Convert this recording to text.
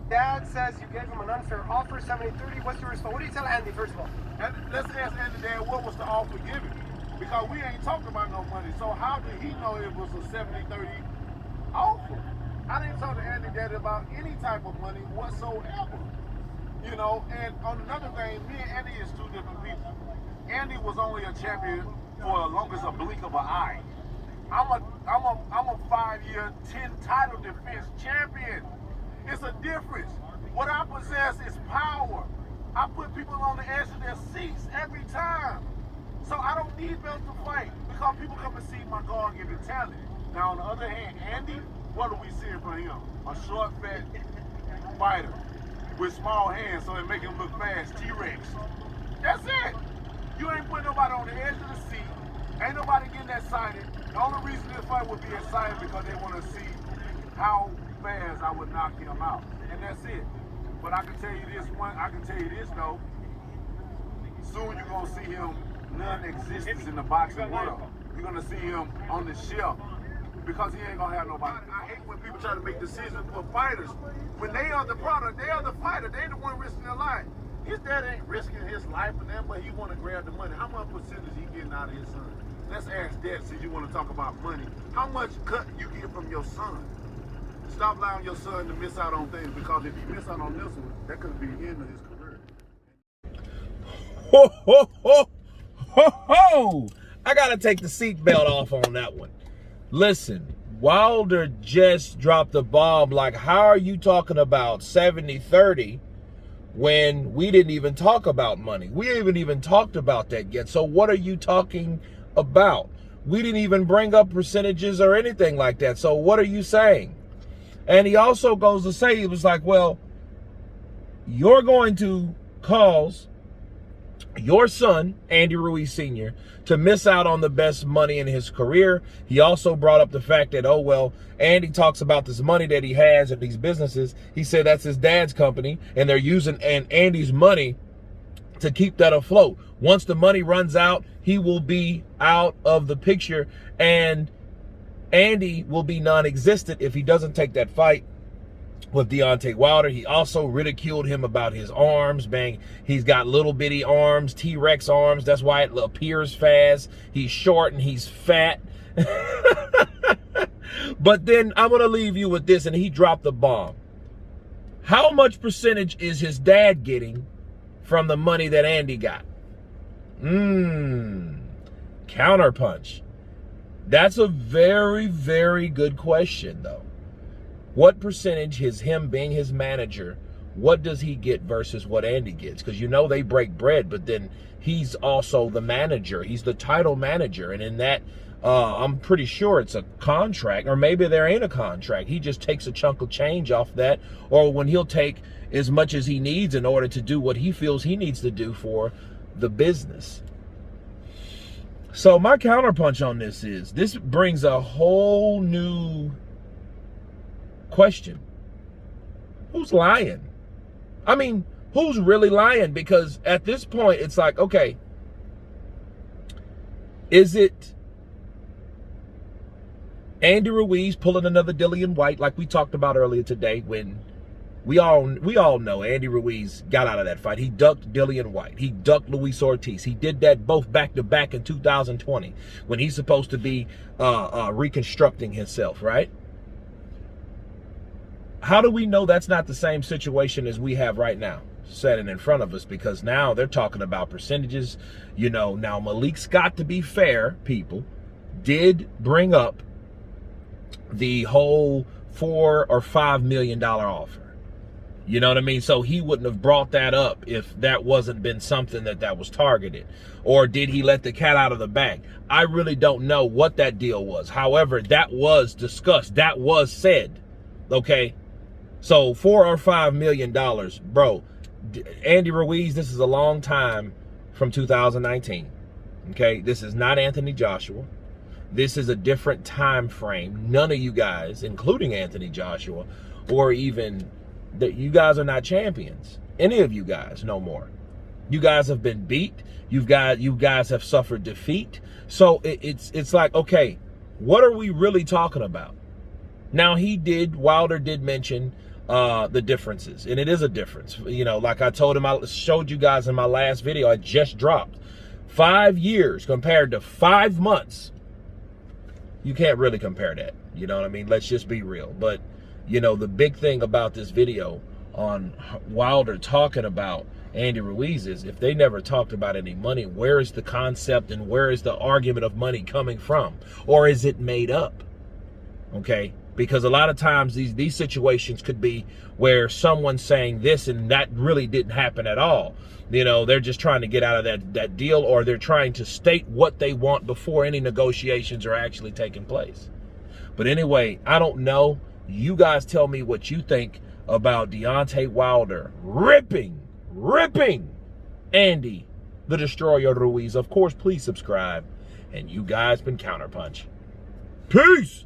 Dad says you gave him an unfair offer, 70-30. What's your response? What do you tell Andy, first of all? And let's ask Andy, Dad, what was the offer given? Because we ain't talking about no money. So how did he know it was a 70-30 offer? I didn't talk to Andy, Dad, about any type of money whatsoever. You know, and on another thing, me and Andy is two different people. Andy was only a champion for as long as a blink of an eye. I'm a 5-year, 10 title defense champion. It's a difference. What I possess is power. I put people on the edge of their seats every time. So I don't need belts to fight because people come and see my God-given talent. Now on the other hand, Andy, what are we seeing from him? A short, fat fighter with small hands so it make him look fast, T-Rex. That's it. You ain't putting nobody on the edge of the seat. Ain't nobody getting excited. The only reason this fight would be excited because they want to see how fast I would knock him out. And that's it. But I can tell you this though. Soon you're gonna see him non-existent in the boxing world. You're gonna see him on the shelf because he ain't gonna have nobody. I hate when people try to make decisions for fighters. When they are the product, they are the fighter, they the one risking their life. His dad ain't risking his life for them, but he want to grab the money. How much percentage he getting out of his son? Let's ask Dad, since you want to talk about money. How much cut you get from your son? Stop allowing your son to miss out on things, because if you miss out on this one, that could be the end of his career. Ho, ho, ho, ho, ho. I got to take the seatbelt off on that one. Listen, Wilder just dropped a bomb. Like, how are you talking about 70-30 when we didn't even talk about money? We haven't even talked about that yet. So what are you talking about? We didn't even bring up percentages or anything like that. So what are you saying? And he also goes to say, he was like, well, you're going to cause your son, Andy Ruiz Sr., to miss out on the best money in his career. He also brought up the fact that, oh, well, Andy talks about this money that he has in these businesses. He said that's his dad's company, and they're using Andy's money to keep that afloat. Once the money runs out, he will be out of the picture, and Andy will be non-existent if he doesn't take that fight with Deontay Wilder. He also ridiculed him about his arms. Bang, he's got little bitty arms, T-Rex arms. That's why it appears fast. He's short and he's fat. But then I'm going to leave you with this, and he dropped the bomb. How much percentage is his dad getting from the money that Andy got? Counterpunch. That's a very, very good question, though. What percentage is him being his manager? What does he get versus what Andy gets? Because you know they break bread, but then he's also the manager. He's the title manager. And in that, I'm pretty sure it's a contract, or maybe there ain't a contract. He just takes a chunk of change off that, or when he'll take as much as he needs in order to do what he feels he needs to do for the business. So my counterpunch on this is, this brings a whole new question. Who's lying? I mean, who's really lying? Because at this point, it's like, okay, is it Andy Ruiz pulling another Dillian White like we talked about earlier today, when we all know Andy Ruiz got out of that fight. He ducked Dillian White. He ducked Luis Ortiz. He did that both back-to-back in 2020 when he's supposed to be reconstructing himself, right? How do we know that's not the same situation as we have right now setting in front of us? Because now they're talking about percentages. You know, now Malik Scott, to be fair, people, did bring up the whole $4 or $5 million offer. You know what I mean? So he wouldn't have brought that up if that wasn't been something that was targeted. Or did he let the cat out of the bag? I really don't know what that deal was. However, that was discussed. That was said. Okay? So $4 or $5 million, bro. Andy Ruiz, this is a long time from 2019. Okay? This is not Anthony Joshua. This is a different time frame. None of you guys, including Anthony Joshua, or even that, you guys are not champions. Any of you guys no more. You guys have been beat. You guys have suffered defeat. So it's like, okay, what are we really talking about? Now Wilder did mention the differences, and it is a difference. You know, like I told him, I showed you guys in my last video I just dropped, 5 years compared to 5 months. You can't really compare that. You know what I mean? Let's just be real. But, you know, the big thing about this video on Wilder talking about Andy Ruiz is, if they never talked about any money, where is the concept and where is the argument of money coming from? Or is it made up? Okay? Because a lot of times these situations could be where someone's saying this and that really didn't happen at all. You know, they're just trying to get out of that deal, or they're trying to state what they want before any negotiations are actually taking place. But anyway, I don't know. You guys tell me what you think about Deontay Wilder ripping Andy the Destroyer Ruiz. Of course, please subscribe. And you guys been Counterpunch. Peace!